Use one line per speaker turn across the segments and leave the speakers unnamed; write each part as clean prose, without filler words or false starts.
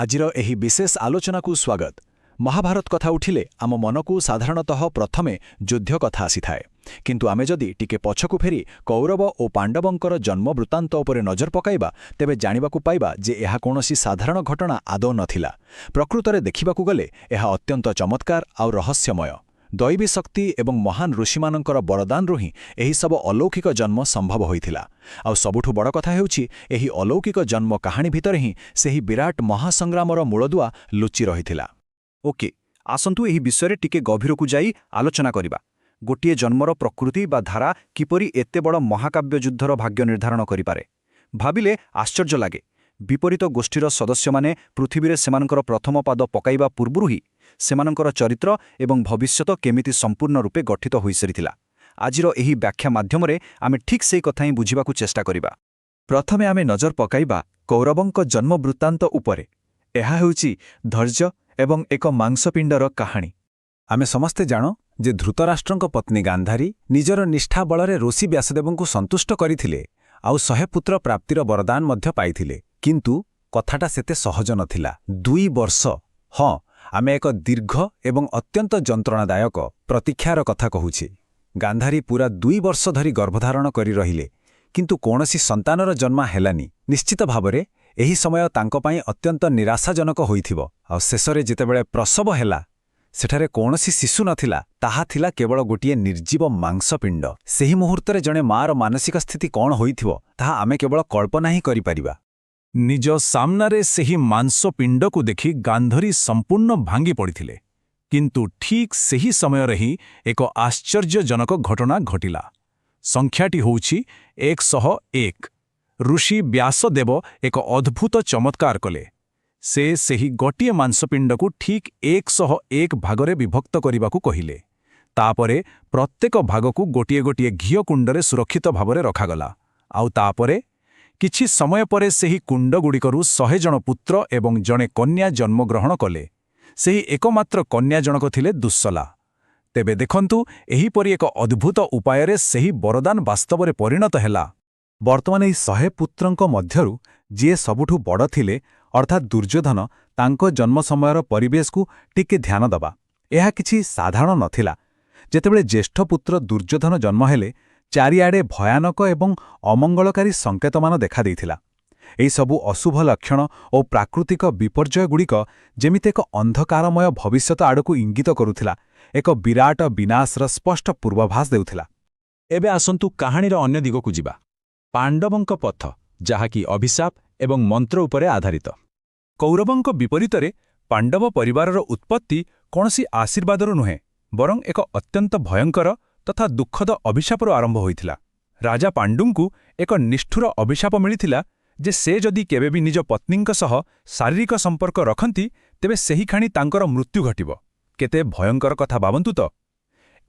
ଆଜିର ଏହି ବିଶେଷ ଆଲୋଚନାକୁ ସ୍ୱାଗତ। ମହାଭାରତ କଥା ଉଠିଲେ ଆମ ମନକୁ ସାଧାରଣତଃ ପ୍ରଥମେ ଯୁଦ୍ଧ କଥା ଆସିଥାଏ। କିନ୍ତୁ ଆମେ ଯଦି ଟିକେ ପଛକୁ ଫେରି କୌରବ ଓ ପାଣ୍ଡବଙ୍କର ଜନ୍ମ ବୃତ୍ତାନ୍ତ ଉପରେ ନଜର ପକାଇବା, ତେବେ ଜାଣିବାକୁ ପାଇବା ଯେ ଏହା କୌଣସି ସାଧାରଣ ଘଟଣା ଆଦୌ ନଥିଲା। ପ୍ରକୃତରେ ଦେଖିବାକୁ ଗଲେ ଏହା ଅତ୍ୟନ୍ତ ଚମତ୍କାର ଆଉ ରହସ୍ୟମୟ। ଦୈବୀ ଶକ୍ତି ଏବଂ ମହାନ ଋଷିମାନଙ୍କର ବରଦାନରୁ ହିଁ ଏହିସବୁ ଅଲୌକିକ ଜନ୍ମ ସମ୍ଭବ ହୋଇଥିଲା। ଆଉ ସବୁଠୁ ବଡ଼ କଥା ହେଉଛି, ଏହି ଅଲୌକିକ ଜନ୍ମ କାହାଣୀ ଭିତରେ ହିଁ ସେହି ବିରାଟ ମହାସଂଗ୍ରାମର ମୂଳଦୁଆ ଲୁଚି ରହିଥିଲା।
ଓକେ, ଆସନ୍ତୁ ଏହି ବିଷୟରେ ଟିକେ ଗଭୀରକୁ ଯାଇ ଆଲୋଚନା କରିବା। ଗୋଟିଏ ଜନ୍ମର ପ୍ରକୃତି ବା ଧାରା କିପରି ଏତେ ବଡ଼ ମହାକାବ୍ୟ ଯୁଦ୍ଧର ଭାଗ୍ୟ ନିର୍ଦ୍ଧାରଣ କରିପାରେ, ଭାବିଲେ ଆଶ୍ଚର୍ଯ୍ୟ ଲାଗେ। ବିପରୀତ ଗୋଷ୍ଠୀର ସଦସ୍ୟମାନେ ପୃଥିବୀରେ ସେମାନଙ୍କର ପ୍ରଥମ ପାଦ ପକାଇବା ପୂର୍ବରୁ ହିଁ ସେମାନଙ୍କର ଚରିତ୍ର ଏବଂ ଭବିଷ୍ୟତ କେମିତି ସମ୍ପୂର୍ଣ୍ଣ ରୂପେ ଗଠିତ ହୋଇସାରିଥିଲା। ଆଜିର ଏହି ବ୍ୟାଖ୍ୟା ମାଧ୍ୟମରେ ଆମେ ଠିକ୍ ସେହି କଥା ହିଁ ବୁଝିବାକୁ ଚେଷ୍ଟା କରିବା। ପ୍ରଥମେ ଆମେ ନଜର ପକାଇବା କୌରବଙ୍କ ଜନ୍ମ ବୃତ୍ତାନ୍ତ ଉପରେ। ଏହା ହେଉଛି ଧୈର୍ଯ୍ୟ ଏବଂ ଏକ ମାଂସପିଣ୍ଡର କାହାଣୀ।
ଆମେ ସମସ୍ତେ ଜାଣୁ ଯେ ଧୃତରାଷ୍ଟ୍ରଙ୍କ ପତ୍ନୀ ଗାନ୍ଧାରୀ ନିଜର ନିଷ୍ଠା ବଳରେ ଋଷି ବ୍ୟାସଦେବଙ୍କୁ ସନ୍ତୁଷ୍ଟ କରିଥିଲେ ଆଉ 100 ପୁତ୍ର ପ୍ରାପ୍ତିର ବରଦାନ ମଧ୍ୟ ପାଇଥିଲେ। କିନ୍ତୁ କଥାଟା ସେତେ ସହଜ ନଥିଲା। 2 ବର୍ଷ, ହଁ, ଆମେ ଏକ ଦୀର୍ଘ ଏବଂ ଅତ୍ୟନ୍ତ ଯନ୍ତ୍ରଣାଦାୟକ ପ୍ରତୀକ୍ଷାର କଥା କହୁଛେ। ଗାନ୍ଧାରୀ ପୁରା 2 ବର୍ଷ ଧରି ଗର୍ଭଧାରଣ କରି ରହିଲେ, କିନ୍ତୁ କୌଣସି ସନ୍ତାନର ଜନ୍ମ ହେଲାନି। ନିଶ୍ଚିତ ଭାବରେ ଏହି ସମୟ ତାଙ୍କ ପାଇଁ ଅତ୍ୟନ୍ତ ନିରାଶାଜନକ ହୋଇଥିବ। ଆଉ ଶେଷରେ ଯେତେବେଳେ ପ୍ରସବ ହେଲା, ସେଠାରେ କୌଣସି ଶିଶୁ ନଥିଲା, ତାହା ଥିଲା କେବଳ ଗୋଟିଏ ନିର୍ଜୀବ ମାଂସପିଣ୍ଡ। ସେହି ମୁହୂର୍ତ୍ତରେ ଜଣେ ମାର ମାନସିକ ସ୍ଥିତି କ'ଣ ହୋଇଥିବ, ତାହା ଆମେ କେବଳ କଳ୍ପନା ହିଁ କରିପାରିବା।
ନିଜ ସାମ୍ନାରେ ସେହି ମାଂସପିଣ୍ଡକୁ ଦେଖି ଗାନ୍ଧାରୀ ସମ୍ପୂର୍ଣ୍ଣ ଭାଙ୍ଗି ପଡ଼ିଥିଲେ। କିନ୍ତୁ ଠିକ୍ ସେହି ସମୟରେ ହିଁ ଏକ ଆଶ୍ଚର୍ଯ୍ୟଜନକ ଘଟଣା ଘଟିଲା। ସଂଖ୍ୟାଟି ହେଉଛି 101। ଋଷି ବ୍ୟାସଦେବ ଏକ ଅଦ୍ଭୁତ ଚମତ୍କାର କଲେ। ସେ ସେହି ଗୋଟିଏ ମାଂସପିଣ୍ଡକୁ ଠିକ୍ 101 ଭାଗରେ ବିଭକ୍ତ କରିବାକୁ କହିଲେ। ତାପରେ ପ୍ରତ୍ୟେକ ଭାଗକୁ ଗୋଟିଏ ଗୋଟିଏ ଘିଅ କୁଣ୍ଡରେ ସୁରକ୍ଷିତ ଭାବରେ ରଖାଗଲା। ଆଉ ତାପରେ କିଛି ସମୟ ପରେ ସେହି କୁଣ୍ଡଗୁଡ଼ିକରୁ 100 ଜଣ ପୁତ୍ର ଏବଂ ଜଣେ କନ୍ୟା ଜନ୍ମଗ୍ରହଣ କଲେ। ସେହି ଏକମାତ୍ର କନ୍ୟା ଜଣକ ଥିଲେ ଦୁଃଶଲା। ତେବେ ଦେଖନ୍ତୁ, ଏହିପରି ଏକ ଅଦ୍ଭୁତ ଉପାୟରେ ସେହି ବରଦାନ ବାସ୍ତବରେ ପରିଣତ ହେଲା।
ବର୍ତ୍ତମାନ ଏହି 100 ପୁତ୍ରଙ୍କ ମଧ୍ୟରୁ ଯିଏ ସବୁଠୁ ବଡ଼ ଥିଲେ, ଅର୍ଥାତ୍ ଦୁର୍ଯ୍ୟୋଧନ, ତାଙ୍କ ଜନ୍ମ ସମୟର ପରିବେଶକୁ ଟିକେ ଧ୍ୟାନ ଦେବା। ଏହା କିଛି ସାଧାରଣ ନଥିଲା। ଯେତେବେଳେ ଜ୍ୟେଷ୍ଠ ପୁତ୍ର ଦୁର୍ଯ୍ୟୋଧନ ଜନ୍ମ ହେଲେ, ଚାରିଆଡ଼େ ଭୟାନକ ଏବଂ ଅମଙ୍ଗଳକାରୀ ସଙ୍କେତମାନ ଦେଖାଦେଇଥିଲା। ଏହିସବୁ ଅଶୁଭ ଲକ୍ଷଣ ଓ ପ୍ରାକୃତିକ ବିପର୍ଯ୍ୟୟଗୁଡ଼ିକ ଯେମିତି ଏକ ଅନ୍ଧକାରମୟ ଭବିଷ୍ୟତ ଆଡ଼କୁ ଇଙ୍ଗିତ କରୁଥିଲା, ଏକ ବିରାଟ ବିନାଶର ସ୍ପଷ୍ଟ ପୂର୍ବାଭାସ ଦେଉଥିଲା।
ଏବେ ଆସନ୍ତୁ କାହାଣୀର ଅନ୍ୟ ଦିଗକୁ ଯିବା। ପାଣ୍ଡବଙ୍କ ପଥ, ଯାହାକି ଅଭିଶାପ ଏବଂ ମନ୍ତ୍ର ଉପରେ ଆଧାରିତ। କୌରବଙ୍କ ବିପରୀତରେ ପାଣ୍ଡବ ପରିବାରର ଉତ୍ପତ୍ତି କୌଣସି ଆଶୀର୍ବାଦରୁ ନୁହେଁ, ବରଂ ଏକ ଅତ୍ୟନ୍ତ ଭୟଙ୍କର ତଥା ଦୁଃଖଦ ଅଭିଶାପରୁ ଆରମ୍ଭ ହୋଇଥିଲା। ରାଜା ପାଣ୍ଡୁଙ୍କୁ ଏକ ନିଷ୍ଠୁର ଅଭିଶାପ ମିଳିଥିଲା ଯେ ସେ ଯଦି କେବେ ବି ନିଜ ପତ୍ନୀଙ୍କ ସହ ଶାରୀରିକ ସମ୍ପର୍କ ରଖନ୍ତି, ତେବେ ସେହି କ୍ଷଣି ତାଙ୍କର ମୃତ୍ୟୁ ଘଟିବ। କେତେ ଭୟଙ୍କର କଥା ଭାବନ୍ତୁ ତ!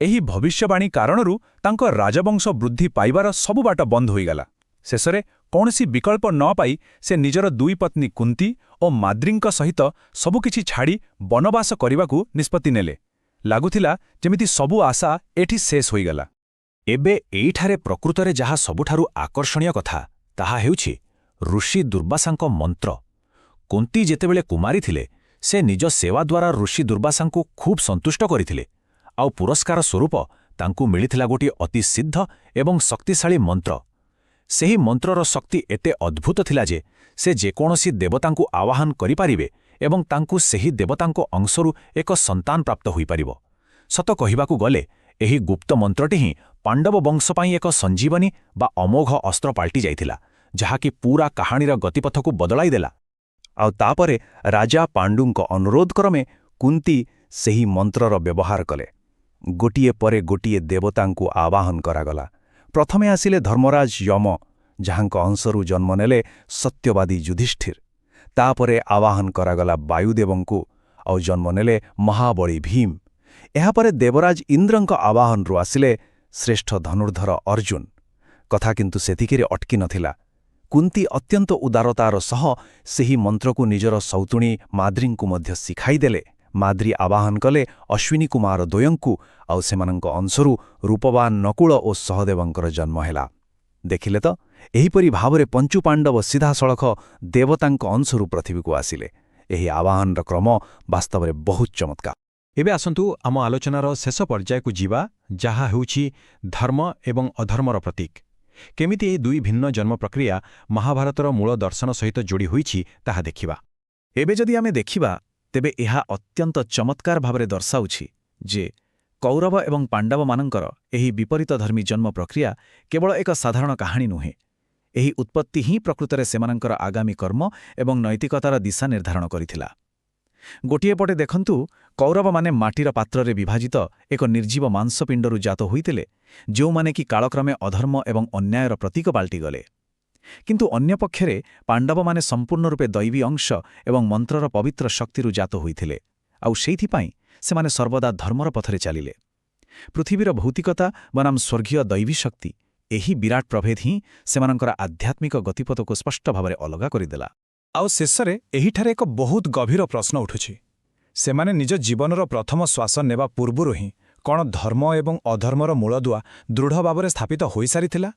ଏହି ଭବିଷ୍ୟବାଣୀ କାରଣରୁ ତାଙ୍କ ରାଜବଂଶ ବୃଦ୍ଧି ପାଇବାର ସବୁ ବାଟ ବନ୍ଦ ହୋଇଗଲା। ଶେଷରେ କୌଣସି ବିକଳ୍ପ ନ ପାଇ ସେ ନିଜର 2 ପତ୍ନୀ କୁନ୍ତୀ ଓ ମାଦ୍ରୀଙ୍କ ସହିତ ସବୁକିଛି ଛାଡ଼ି ବନବାସ କରିବାକୁ ନିଷ୍ପତ୍ତି ନେଲେ। ଲାଗୁଥିଲା ଯେମିତି ସବୁ ଆଶା ଏଠି ଶେଷ ହୋଇଗଲା।
ଏବେ ଏଇଠାରେ ପ୍ରକୃତରେ ଯାହା ସବୁଠାରୁ ଆକର୍ଷଣୀୟ କଥା, ତାହା ହେଉଛି ଋଷି ଦୁର୍ବାସାଙ୍କ ମନ୍ତ୍ର। କୁନ୍ତୀ ଯେତେବେଳେ କୁମାରୀ ଥିଲେ, ସେ ନିଜ ସେବା ଦ୍ୱାରା ଋଷି ଦୁର୍ବାସାଙ୍କୁ ଖୁବ୍ ସନ୍ତୁଷ୍ଟ କରିଥିଲେ। ଆଉ ପୁରସ୍କାର ସ୍ୱରୂପ ତାଙ୍କୁ ମିଳିଥିଲା ଗୋଟିଏ ଅତି ସିଦ୍ଧ ଏବଂ ଶକ୍ତିଶାଳୀ ମନ୍ତ୍ର। ସେହି ମନ୍ତ୍ରର ଶକ୍ତି ଏତେ ଅଦ୍ଭୁତ ଥିଲା ଯେ ସେ ଯେକୌଣସି ଦେବତାଙ୍କୁ ଆବାହନ କରିପାରିବେ ଏବଂ ତାଙ୍କୁ ସେହି ଦେବତାଙ୍କ ଅଂଶରୁ ଏକ ସନ୍ତାନ ପ୍ରାପ୍ତ ହୋଇପାରିବ। ସତ କହିବାକୁ ଗଲେ, ଏହି ଗୁପ୍ତ ମନ୍ତ୍ରଟି ହିଁ ପାଣ୍ଡବ ବଂଶ ପାଇଁ ଏକ ସଞ୍ଜୀବନୀ ବା ଅମୋଘ ଅସ୍ତ୍ର ପାଲଟି ଯାଇଥିଲା, ଯାହାକି ପୂରା କାହାଣୀର ଗତିପଥକୁ ବଦଳାଇ ଦେଲା। ଆଉ ତାପରେ ରାଜା ପାଣ୍ଡୁଙ୍କ ଅନୁରୋଧ କ୍ରମେ କୁନ୍ତୀ ସେହି ମନ୍ତ୍ରର ବ୍ୟବହାର କଲେ। ଗୋଟିଏ ପରେ ଗୋଟିଏ ଦେବତାଙ୍କୁ ଆବାହନ କରାଗଲା। ପ୍ରଥମେ ଆସିଲେ ଧର୍ମରାଜ ଯମ, ଯାହାଙ୍କ ଅଂଶରୁ ଜନ୍ମ ନେଲେ ସତ୍ୟବାଦୀ ଯୁଧିଷ୍ଠିର। ତାପରେ ଆବାହନ କରାଗଲା ବାୟୁଦେବଙ୍କୁ, ଆଉ ଜନ୍ମ ନେଲେ ମହାବଳୀ ଭୀମ। ଏହାପରେ ଦେବରାଜ ଇନ୍ଦ୍ରଙ୍କ ଆବାହନରୁ ଆସିଲେ ଶ୍ରେଷ୍ଠ ଧନୁର୍ଦ୍ଧର ଅର୍ଜୁନ। କଥା କିନ୍ତୁ ସେତିକିରେ ଅଟକି ନଥିଲା। କୁନ୍ତୀ ଅତ୍ୟନ୍ତ ଉଦାରତାର ସହ ସେହି ମନ୍ତ୍ରକୁ ନିଜର ସୌତୁଣୀ ମାଦ୍ରୀଙ୍କୁ ମଧ୍ୟ ଶିଖାଇଦେଲେ। ମାଦ୍ରୀ ଆବାହନ କଲେ ଅଶ୍ୱିନୀ କୁମାର ଦ୍ୱୟଙ୍କୁ, ଆଉ ସେମାନଙ୍କ ଅଂଶରୁ ରୂପବାନ ନକୁଳ ଓ ସହଦେବଙ୍କର ଜନ୍ମ ହେଲା। ଦେଖିଲେ ତ, ଏହିପରି ଭାବରେ ପଞ୍ଚୁପାଣ୍ଡବ ସିଧାସଳଖ ଦେବତାଙ୍କ ଅଂଶରୁ ପୃଥିବୀକୁ ଆସିଲେ
ଏହି ଆବାହନର କ୍ରମ ବାସ୍ତବରେ ବହୁତ ଚମତ୍କାର।
ଏବେ ଆସନ୍ତୁ ଆମ ଆଲୋଚନାର ଶେଷ ପର୍ଯ୍ୟାୟକୁ ଯିବା, ଯାହା ହେଉଛି ଧର୍ମ ଏବଂ ଅଧର୍ମର ପ୍ରତୀକ। କେମିତି ଏହି ଦୁଇ ଭିନ୍ନ ଜନ୍ମ ପ୍ରକ୍ରିୟା ମହାଭାରତର ମୂଳ ଦର୍ଶନ ସହିତ ଯୋଡ଼ି ହୋଇଛି ତାହା ଦେଖିବା।
ଏବେ ଯଦି ଆମେ ଦେଖିବା, ତେବେ ଏହା ଅତ୍ୟନ୍ତ ଚମତ୍କାର ଭାବରେ ଦର୍ଶାଉଛି ଯେ କୌରବ ଏବଂ ପାଣ୍ଡବମାନଙ୍କର ଏହି ବିପରୀତଧର୍ମୀ ଜନ୍ମ ପ୍ରକ୍ରିୟା କେବଳ ଏକ ସାଧାରଣ କାହାଣୀ ନୁହେଁ। ଏହି ଉତ୍ପତ୍ତି ହିଁ ପ୍ରକୃତରେ ସେମାନଙ୍କର ଆଗାମୀ କର୍ମ ଏବଂ ନୈତିକତାର ଦିଶା ନିର୍ଦ୍ଧାରଣ କରିଥିଲା। ଗୋଟିଏ ପଟେ ଦେଖନ୍ତୁ, କୌରବମାନେ ମାଟିର ପାତ୍ରରେ ବିଭାଜିତ ଏକ ନିର୍ଜୀବ ମାଂସପିଣ୍ଡରୁ ଜାତ ହୋଇଥିଲେ, ଯେଉଁମାନେ କି କାଳକ୍ରମେ ଅଧର୍ମ ଏବଂ ଅନ୍ୟାୟର ପ୍ରତୀକ ପାଲଟିଗଲେ। କିନ୍ତୁ ଅନ୍ୟପକ୍ଷରେ ପାଣ୍ଡବମାନେ ସମ୍ପୂର୍ଣ୍ଣ ରୂପେ ଦୈବୀ ଅଂଶ ଏବଂ ମନ୍ତ୍ରର ପବିତ୍ର ଶକ୍ତିରୁ ଜାତ ହୋଇଥିଲେ, ଆଉ ସେଇଥିପାଇଁ ସେମାନେ ସର୍ବଦା ଧର୍ମର ପଥରେ ଚାଲିଲେ। ପୃଥିବୀର ଭୌତିକତା ବନାମ ସ୍ୱର୍ଗୀୟ ଦୈବୀ ଶକ୍ତି, ଏହି ବିରାଟ ପ୍ରଭେଦ ହିଁ ସେମାନଙ୍କର ଆଧ୍ୟାତ୍ମିକ ଗତିପଥକୁ ସ୍ପଷ୍ଟ ଭାବରେ ଅଲଗା କରିଦେଲା।
ଆଉ ଶେଷରେ ଏହିଠାରେ ଏକ ବହୁତ ଗଭୀର ପ୍ରଶ୍ନ ଉଠୁଛି। ସେମାନେ ନିଜ ଜୀବନର ପ୍ରଥମ ଶ୍ୱାସ ନେବା ପୂର୍ବରୁ ହିଁ କ'ଣ ଧର୍ମ ଏବଂ ଅଧର୍ମର ମୂଳଦୁଆ ଦୃଢ଼ ଭାବରେ ସ୍ଥାପିତ ହୋଇସାରିଥିଲା?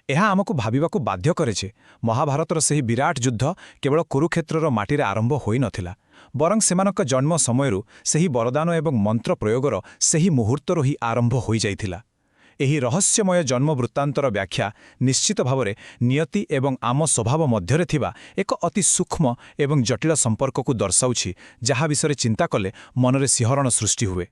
ଏହା ଆମକୁ ଭାବିବାକୁ ବାଧ୍ୟ କରେ ଯେ ମହାଭାରତର ସେହି ବିରାଟ ଯୁଦ୍ଧ କେବଳ କୁରୁକ୍ଷେତ୍ରର ମାଟିରେ ଆରମ୍ଭ ହୋଇନଥିଲା, ବରଂ ସେମାନଙ୍କ ଜନ୍ମ ସମୟରୁ ସେହି ବରଦାନ ଏବଂ ମନ୍ତ୍ର ପ୍ରୟୋଗର ସେହି ମୁହୂର୍ତ୍ତରୁ ହିଁ ଆରମ୍ଭ ହୋଇଯାଇଥିଲା। ଏହି ରହସ୍ୟମୟ ଜନ୍ମ ବୃତ୍ତାନ୍ତର ବ୍ୟାଖ୍ୟା ନିଶ୍ଚିତ ଭାବରେ ନିୟତି ଏବଂ ଆମ ସ୍ୱଭାବ ମଧ୍ୟରେ ଥିବା ଏକ ଅତି ସୂକ୍ଷ୍ମ ଏବଂ ଜଟିଳ ସମ୍ପର୍କକୁ ଦର୍ଶାଉଛି, ଯାହା ବିଷୟରେ ଚିନ୍ତା କଲେ ମନରେ ଶିହରଣ ସୃଷ୍ଟି ହୁଏ।